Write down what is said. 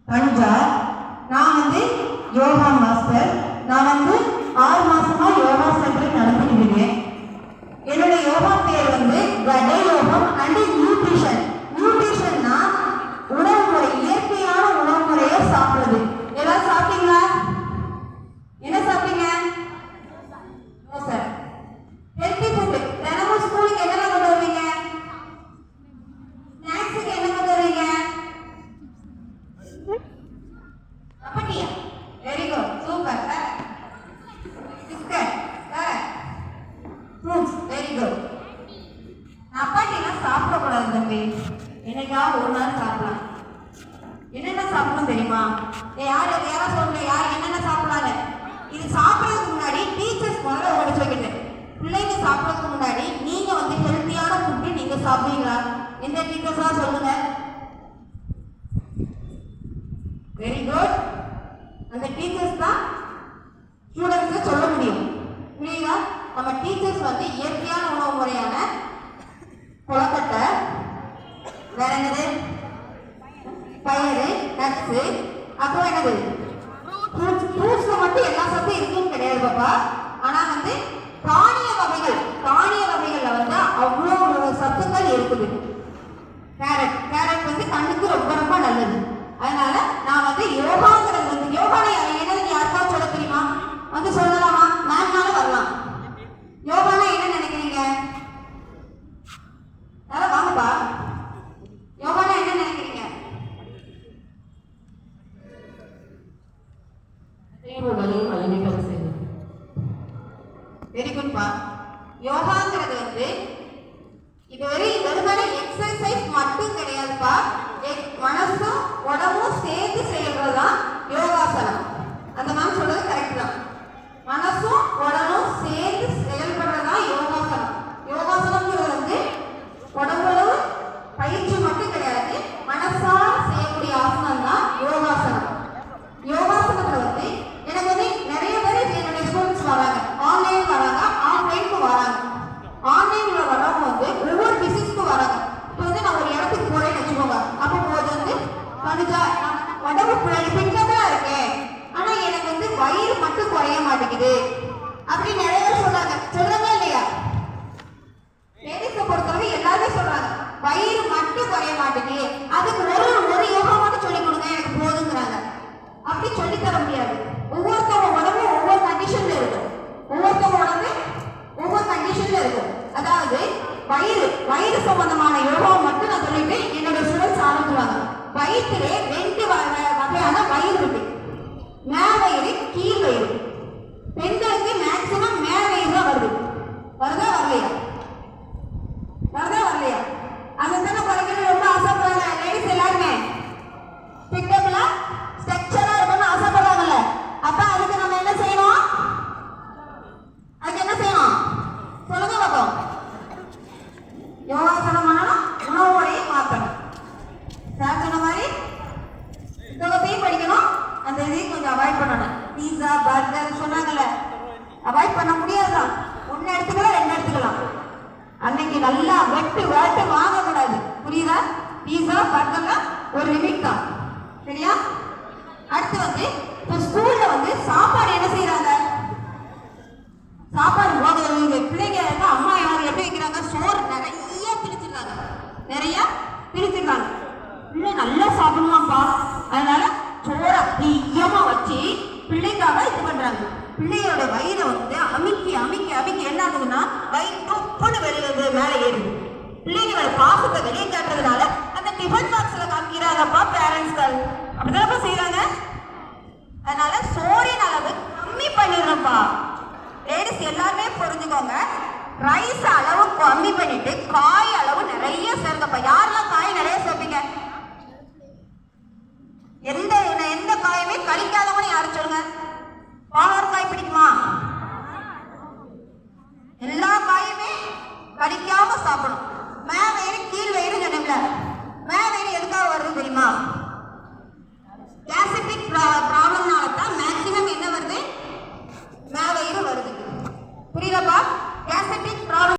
தனுஜா. நான் வந்து யோகா மாஸ்டர். நான் வந்து 6 மாசமா யோகா சென்டர் நடத்திட்டு இருக்கேன். என்னோட யோகா பேர் வந்து கடை யோகம் அண்ட் நியூட்ரிஷன். நியூட்ரிஷன்னா உணவு முறை, இயற்கையான உணவு முறையை சாப்பிடுறது. ஏதாவது சாப்பிட்டீங்களா? என்ன சாப்பிட்டீங்க? Sir healthy food. தினமும் ஸ்கூலுக்கு என்னென்ன கொண்டு வருவீங்க? ஸ்நாக்ஸுக்கு என்ன கொண்டு வருவீங்க? அப்படியா? Very good, super. Biscuit, fruits, very good. அப்பாட்டிலாம் சாப்பிடக்கூடாது தம்பி, என்னைக்காவது ஒரு நாள் சாப்பிடலாம். என்னென்ன சாப்பிடணும் தெரியுமா? யாரும் சொல்லுங்க, யார் என்னென்ன சாப்பிடலாங்க. இது சாப்பிட்றதுக்கு முன்னாடி டீச்சர்ஸ் முதல்ல உங்கள்கிட்ட சொல்லிக்கிட்டேன், பிள்ளைங்க சாப்பிட்றதுக்கு முன்னாடி நீங்க வந்து ஹெல்த்தியான ஃபுட்டு நீங்க சாப்பிடுவீங்களா? எந்த டீச்சர்ஸா சொல்லுங்க. Very good. அந்த டீச்சர்ஸ் தான் ஸ்டூடெண்ட்ஸை சொல்ல முடியும். புரியுதா? நம்ம டீச்சர்ஸ் வந்து இயற்கையான உணவு முறையான கொலக்கட்டை, வேற என்னது, பயிறு, நட்ஸு, அப்புறம் என்னது, ஃப்ரூட்ஸ்ல மட்டும் எல்லா சத்தும் இருக்குன்னு கிடையாது பாப்பா. ஆனா வந்து தானிய வகைகள்ல வந்து அவ்வளோ சத்துக்கள் இருக்குது. கேரட் வந்து கண்ணுக்கு ரொம்ப ரொம்ப நல்லது. அதனால நான் வந்து யோகாங்கிறது வந்து யோகா என்னன்னு யாருக்காவது சொல்ல தெரியுமா? வந்து சொல்லலாமா? மேம்னாலும் வரலாம். யோகானா என்ன நினைக்கிறீங்க? அதெல்லாம் வாங்கப்பா. யோகானா என்ன நினைக்கிறீங்க? வெரி குட்பா. யோகாங்கிறது வந்து இது வெறுமனே எக்ஸசைஸ் மட்டும் கிடையாதுப்பா. மனசும் உடம்பும் சேர்ந்து செய்யறதுதான் யோகாசனம். அந்த மேம் சொல்றது கரெக்ட் தான். மனசும் உடம்பும் சேர்ந்து செயல்படுறதுதான் யோகாசனம். யோகாசனம்ங்கிறது வந்து உடம்புல பயிற்சி மட்டும் கிடையாது, மனசால செய்யக்கூடிய ஆசனம் தான் யோகாசனம். யோகாசனத்துல வந்து எனக்கு வந்து நிறைய பேர் என்னுடைய ஸ்டூடெண்ட்ஸ் வராங்க, ஆன்லைன் வராங்க, ஆஃப்லைனுக்கு வராங்க. ஆன்லைன்ல வரவங்க வந்து ஒவ்வொரு டிசீஸ்க்கு வராங்க. இப்போ வந்து நான் ஒரு இடத்துக்கு போறேன்னு வச்சுக்கோங்க. அப்போ போது வந்து கணுஜா உடம்பு பிடிக்கதா இருக்கேன், ஆனா எனக்கு வந்து வயிறு மட்டும் குறைய மாட்டேங்குது அப்படின்னு நிறைய பேர் சொல்றாங்க. சொல்லவே இல்லையா? லேடிஸை பொறுத்தவரை எல்லாருமே சொல்றாங்க வயிறு மட்டும் குறைய மாட்டேங்குது, அதுக்கு ஒரு யோகா மட்டும் சொல்லி கொடுங்க எனக்கு போதுங்கிறாங்க. அப்படி சொல்லித்தர முடியாது. ஒவ்வொருத்தவங்க உடம்பு ஒவ்வொரு கண்டிஷன்ல இருக்கும். ஒவ்வொருத்தவங்க உடம்பு ஒவ்வொரு கண்டிஷன்ல இருக்கும். அதாவது வயிறு சம்பந்தமான யோகாவை மட்டும் நான் சொல்லிட்டு என்னோட ஸ்டூடெண்ட்ஸ் ஆரம்பிச்சுவாங்க. வயிற்றுல 2 வகையான வயிறு இருக்கு. மேல் வயிறு, கீழ் வயிறு. பெண்களுக்கு மேக்சிமம் மேல் வயிறு தான் வருது. வருதா வரலையா? அந்த தானே குறைக்கிறது ரொம்ப ஆசைப்படுறாங்க லேடிஸ் எல்லாருமே. பிக்கப்ல ஸ்ட்ரக்சரா இருக்கணும்னு ஆசைப்படுறாங்கல்ல. அப்ப அதுக்கு நம்ம என்ன செய்யணும்? சொல்லுங்க பாப்போம். யோகாசனம் பண்ணணும், உணவு முறையை மாற்றணும். சார் சொன்ன மாதிரி தொகுப்பையும் படிக்கணும். அந்த இதையும் கொஞ்சம் அவாய்ட் பண்ணணும். பீஸா, பர்கர் சொன்னாங்கல்ல, அவாய்ட் பண்ண முடியாதுதான். 1 எடுத்துக்கலாம், 2 எடுத்துக்கலாம். அன்னைக்கு நல்லா வெட்டு வாங்கக்கூடாது. புரியுதா? பீஸா, பர்கர்லாம் ஒரு லிமிட் தான். சரியா? அடுத்து வந்து இப்போ ஸ்கூல்ல வந்து சாப்பாடு என்ன செய்யறாங்க? சாப்பாடு பிள்ளைங்க அம்மா யாரும் எப்படி வைக்கிறாங்க? சோறு நிறைய பிரிச்சிருக்காங்க. பிள்ளை நல்லா சாப்பிடுவாப்பா. அதனால சோறை அதிகமா வச்சு பிள்ளைக்காக இது பண்றாங்க. பிள்ளையோட வயிறை வந்து அமுக்கி என்ன ஆகுதுன்னா வயிறு தொப்புன்னு வெளியே மேலே ஏறுது. பிள்ளைங்களோட பாசத்தை வெளியே காட்டுறதுனால அந்த டிஃபன் பாக்ஸ்ல காமிக்கிறாங்கப்பா பேரண்ட்ஸ்கள். அப்படிதான் செய்யறாங்க. அதனால சோறின் அளவு கம்மி பண்ணிடுறப்பா. லேடிஸ் எல்லாருமே புரிஞ்சுக்கோங்க. ரைஸ் அளவு கம்மி பண்ணிட்டு காய் அளவு நிறைய சேர்க்கப்பா. யாரெல்லாம் காய் நிறைய சேர்ப்பீங்க? எந்த காயுமே கழிக்காதவங்க யாரும் சொல்லுங்க. பாகற்காய் பிடிக்குமா? எல்லா காயுமே கழிக்காம சாப்பிடணும். மேவயிறு, கீழ் வயிறு சொன்னீங்கள, மேவயிறு எதுக்காக வருது தெரியுமா? கேசிட்டிக் ப்ராப்ளம்னால தான் மேக்சிமம் என்ன வருது? மேவயிறு வருது. புரியுதாப்பா? கேசிட்டிக் ப்ராப்ளம்